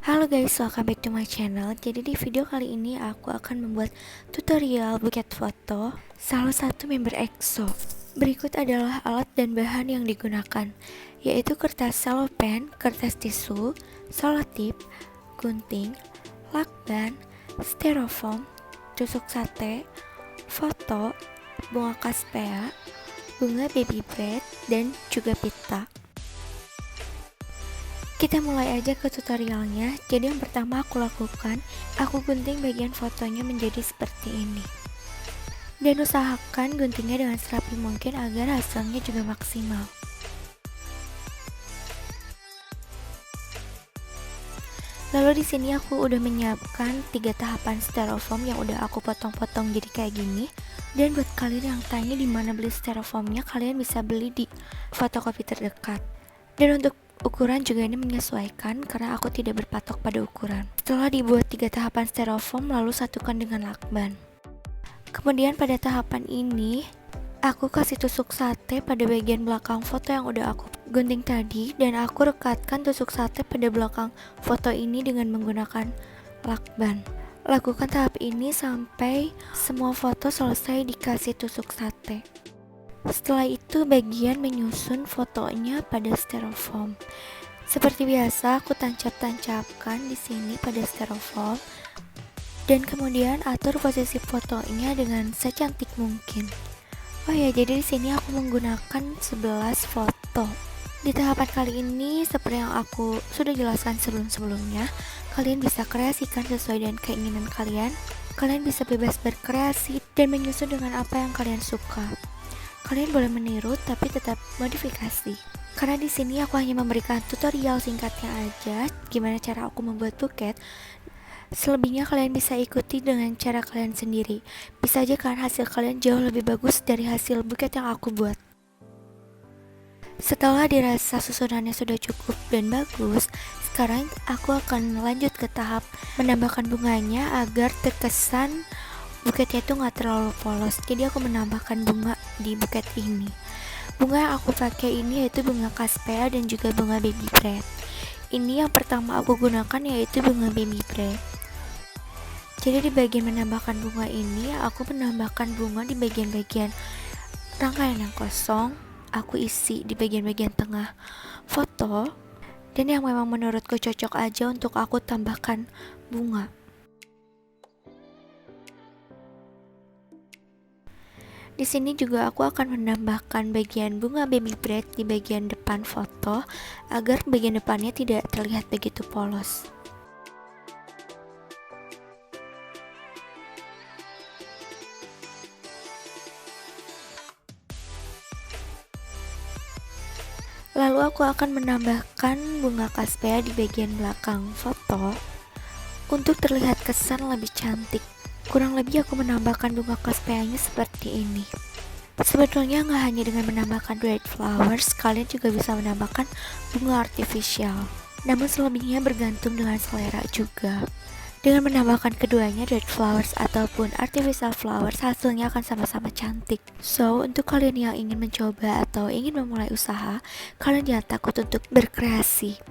Halo guys, welcome back to my channel. Jadi di video kali ini aku akan membuat tutorial buket foto salah satu member EXO. Berikut adalah alat dan bahan yang digunakan, yaitu kertas cellophane, kertas tisu, selotip, gunting, lakban, styrofoam, tusuk sate, foto, bunga kaspea, bunga baby bread, dan juga pita. Kita mulai aja ke tutorialnya. Jadi yang pertama aku lakukan, aku gunting bagian fotonya menjadi seperti ini. Dan usahakan guntingnya dengan serapi mungkin agar hasilnya juga maksimal. Lalu di sini aku udah menyiapkan 3 tahapan styrofoam yang udah aku potong-potong jadi kayak gini. Dan buat kalian yang tanya di mana beli styrofoamnya, kalian bisa beli di fotokopi terdekat. Dan untuk ukuran juga ini menyesuaikan karena aku tidak berpatok pada ukuran. Setelah dibuat 3 tahapan styrofoam, lalu satukan dengan lakban. Kemudian pada tahapan ini, aku kasih tusuk sate pada bagian belakang foto yang udah aku gunting tadi, dan aku rekatkan tusuk sate pada belakang foto ini dengan menggunakan lakban. Lakukan tahap ini sampai semua foto selesai dikasih tusuk sate. Setelah itu bagian menyusun fotonya pada styrofoam. Seperti biasa aku tancap-tancapkan di sini pada styrofoam dan kemudian atur posisi fotonya dengan secantik mungkin. Oh ya, jadi di sini aku menggunakan 11 foto. Di tahapan kali ini seperti yang aku sudah jelaskan sebelum-sebelumnya, kalian bisa kreasikan sesuai dengan keinginan kalian. Kalian bisa bebas berkreasi dan menyusun dengan apa yang kalian suka. Kalian boleh meniru tapi tetap modifikasi. Karena di sini aku hanya memberikan tutorial singkatnya aja gimana cara aku membuat buket. Selebihnya kalian bisa ikuti dengan cara kalian sendiri. Bisa aja kan hasil kalian jauh lebih bagus dari hasil buket yang aku buat. Setelah dirasa susunannya sudah cukup dan bagus, sekarang aku akan lanjut ke tahap menambahkan bunganya agar terkesan buketnya itu gak terlalu polos. Jadi aku menambahkan bunga di buket ini. Bunga yang aku pakai ini yaitu bunga kaspea dan juga bunga baby bread. Ini yang pertama aku gunakan yaitu bunga baby bread. Jadi di bagian menambahkan bunga ini, aku menambahkan bunga di bagian-bagian rangkaian yang kosong. Aku isi di bagian-bagian tengah foto, dan yang memang menurutku cocok aja untuk aku tambahkan bunga. Di sini juga aku akan menambahkan bagian bunga baby bread di bagian depan foto agar bagian depannya tidak terlihat begitu polos. Lalu aku akan menambahkan bunga kaspea di bagian belakang foto untuk terlihat kesan lebih cantik. Kurang lebih aku menambahkan bunga kaspeanya seperti ini. Sebetulnya nggak hanya dengan menambahkan red flowers, kalian juga bisa menambahkan bunga artificial. Namun selebihnya bergantung dengan selera juga. Dengan menambahkan keduanya, red flowers ataupun artificial flowers, hasilnya akan sama-sama cantik. So, untuk kalian yang ingin mencoba atau ingin memulai usaha, kalian jangan takut untuk berkreasi.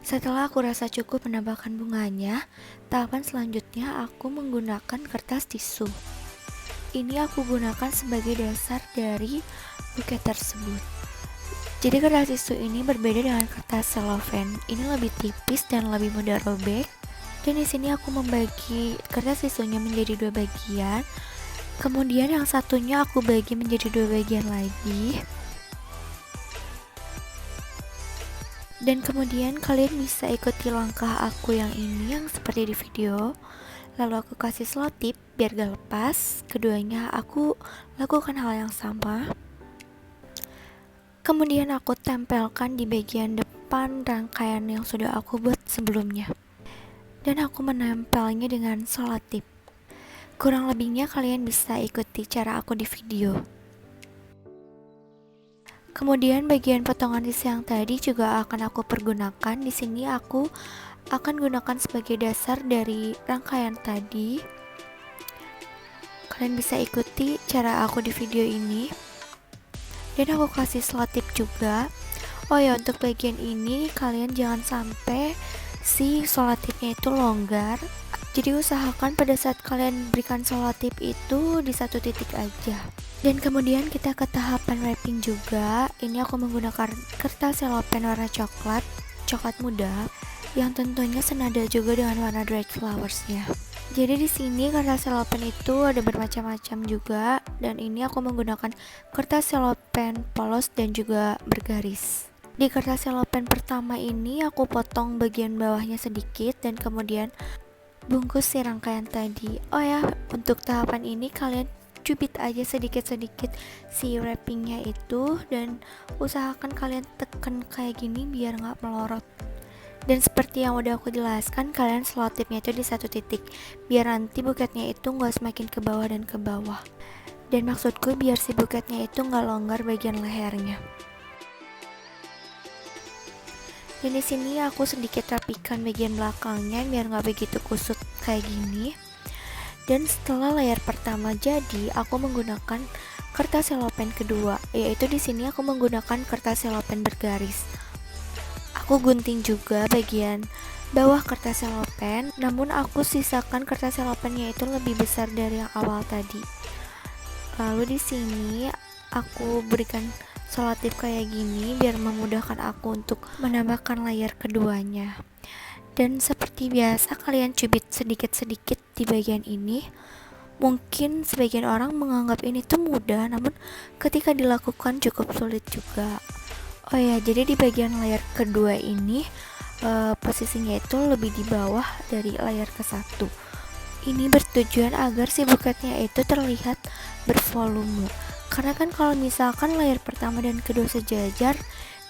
Setelah aku rasa cukup menambahkan bunganya, tahapan selanjutnya aku menggunakan kertas tisu. Ini aku gunakan sebagai dasar dari buket tersebut. Jadi kertas tisu ini berbeda dengan kertas cellophane. Ini lebih tipis dan lebih mudah robek. Dan di sini aku membagi kertas tisunya menjadi dua bagian. Kemudian yang satunya aku bagi menjadi dua bagian lagi. Dan kemudian kalian bisa ikuti langkah aku yang ini yang seperti di video. Lalu aku kasih selotip biar gak lepas. Keduanya aku lakukan hal yang sama. Kemudian aku tempelkan di bagian depan rangkaian yang sudah aku buat sebelumnya. Dan aku menempelnya dengan selotip. Kurang lebihnya kalian bisa ikuti cara aku di video. Kemudian bagian potongan sisi yang tadi juga akan aku pergunakan. Di sini aku akan gunakan sebagai dasar dari rangkaian tadi. Kalian bisa ikuti cara aku di video ini. Dan aku kasih selotip juga. Oh ya, untuk bagian ini kalian jangan sampai si selotipnya itu longgar. Jadi usahakan pada saat kalian berikan selotip itu di satu titik aja. Dan kemudian kita ke tahapan wrapping juga. Ini aku menggunakan kertas cellophane warna coklat muda, yang tentunya senada juga dengan warna dried flowersnya. Jadi di sini kertas cellophane itu ada bermacam-macam juga, dan ini aku menggunakan kertas cellophane polos dan juga bergaris. Di kertas cellophane pertama ini aku potong bagian bawahnya sedikit dan kemudian bungkus si rangkaian tadi. Oh ya, untuk tahapan ini kalian cubit aja sedikit-sedikit si wrappingnya itu, dan usahakan kalian tekan kayak gini biar nggak melorot. Dan seperti yang udah aku jelaskan, kalian selotipnya itu di satu titik biar nanti buketnya itu nggak semakin ke bawah dan ke bawah. Dan maksudku biar si buketnya itu nggak longgar bagian lehernya. Dan di sini aku sedikit rapikan bagian belakangnya biar nggak begitu kusut kayak gini. Dan setelah layar pertama jadi, aku menggunakan kertas cellophane kedua, yaitu di sini aku menggunakan kertas cellophane bergaris. Aku gunting juga bagian bawah kertas cellophane, namun aku sisakan kertas cellophane-nya itu lebih besar dari yang awal tadi. Lalu di sini aku berikan selotip kayak gini biar memudahkan aku untuk menambahkan layar keduanya. Dan seperti biasa kalian cubit sedikit-sedikit di bagian ini. Mungkin sebagian orang menganggap ini tuh mudah, namun ketika dilakukan cukup sulit juga. Oh ya, jadi di bagian layar kedua ini posisinya itu lebih di bawah dari layar ke satu. Ini bertujuan agar si buketnya itu terlihat bervolume. Karena kan kalau misalkan layar pertama dan kedua sejajar,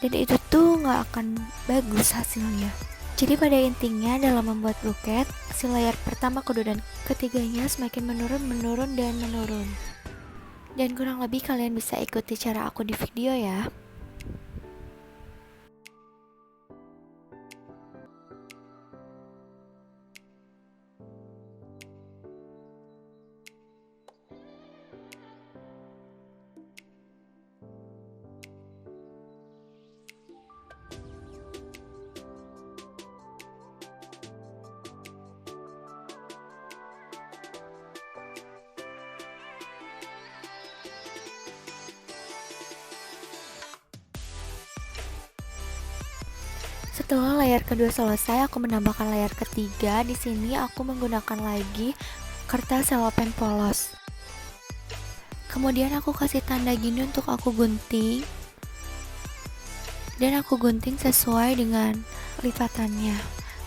dan itu tuh nggak akan bagus hasilnya. Jadi pada intinya dalam membuat buket, si layar pertama, kedua, dan ketiganya semakin menurun. Dan kurang lebih kalian bisa ikuti cara aku di video ya. Setelah layar kedua selesai, aku menambahkan layar ketiga. Di sini aku menggunakan lagi kertas cellophane polos. Kemudian aku kasih tanda gini untuk aku gunting. Dan aku gunting sesuai dengan lipatannya.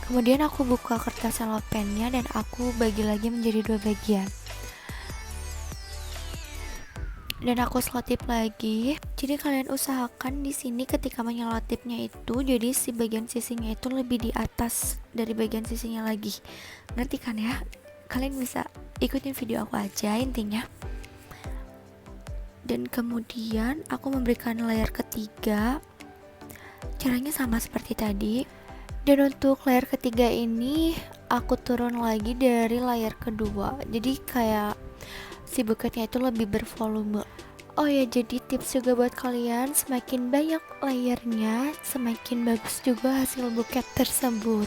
Kemudian aku buka kertas cellophane-nya dan aku bagi lagi menjadi dua bagian. Dan aku selotip lagi. Jadi kalian usahakan di sini ketika menyelotipnya itu, jadi si bagian sisinya itu lebih di atas dari bagian sisinya lagi. Ngerti kan ya? Kalian bisa ikutin video aku aja intinya. Dan kemudian aku memberikan layar ketiga. Caranya sama seperti tadi. Dan untuk layar ketiga ini aku turun lagi dari layar kedua. Jadi kayak si buketnya itu lebih bervolume. Oh ya, jadi tips juga buat kalian, semakin banyak layernya, semakin bagus juga hasil buket tersebut.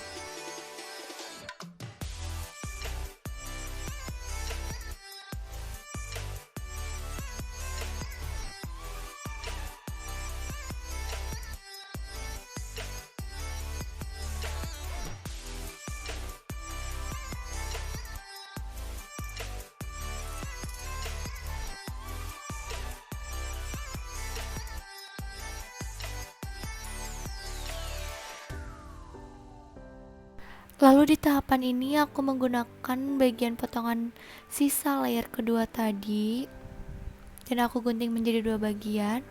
Lalu di tahapan ini aku menggunakan bagian potongan sisa layer kedua tadi dan aku gunting menjadi 2 bagian.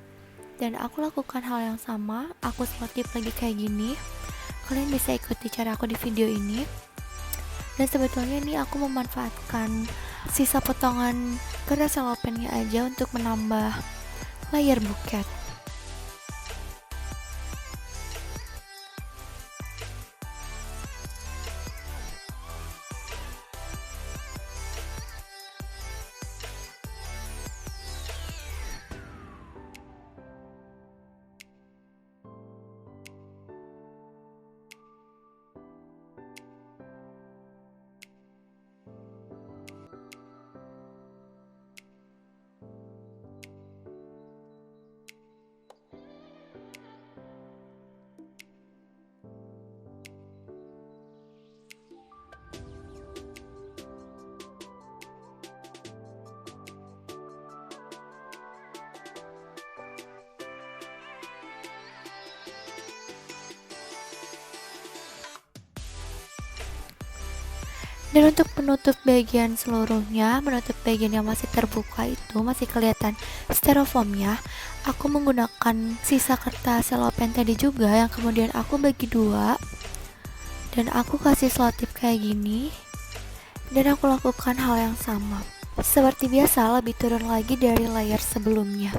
Dan aku lakukan hal yang sama, aku selotip lagi kayak gini. Kalian bisa ikuti cara aku di video ini. Dan sebetulnya ini aku memanfaatkan sisa potongan kertas selopennya aja untuk menambah layer buket. Dan untuk penutup bagian seluruhnya, menutup bagian yang masih terbuka itu masih kelihatan styrofoamnya, aku menggunakan sisa kertas selopen tadi juga yang kemudian aku bagi 2 dan aku kasih selotip kayak gini. Dan aku lakukan hal yang sama. Seperti biasa, lebih turun lagi dari layer sebelumnya.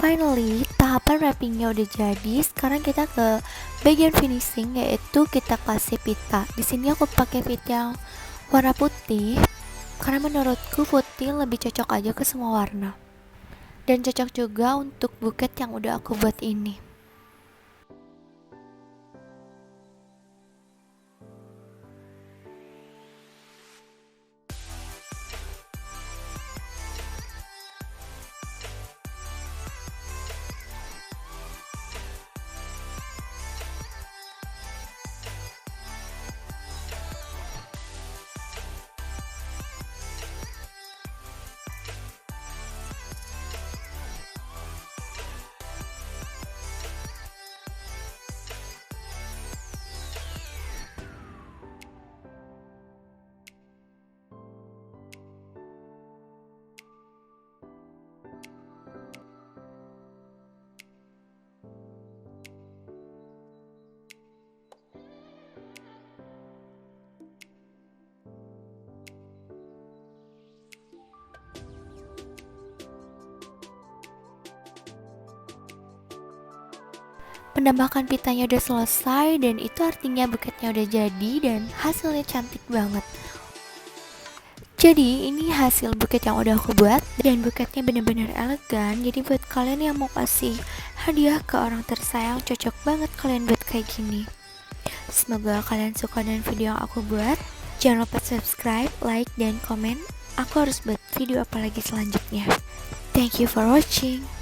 Finally, tahapan wrappingnya udah jadi. Sekarang kita ke bagian finishing, yaitu kita kasih pita. Di sini aku pakai pita yang warna putih karena menurutku putih lebih cocok aja ke semua warna. Dan cocok juga untuk buket yang udah aku buat ini. Penambahan pitanya udah selesai dan itu artinya buketnya udah jadi dan hasilnya cantik banget. Jadi ini hasil buket yang udah aku buat dan buketnya bener-bener elegan. Jadi buat kalian yang mau kasih hadiah ke orang tersayang, cocok banget kalian buat kayak gini. Semoga kalian suka dengan video yang aku buat. Jangan lupa subscribe, like, dan komen. Aku harus buat video apa lagi selanjutnya. Thank you for watching.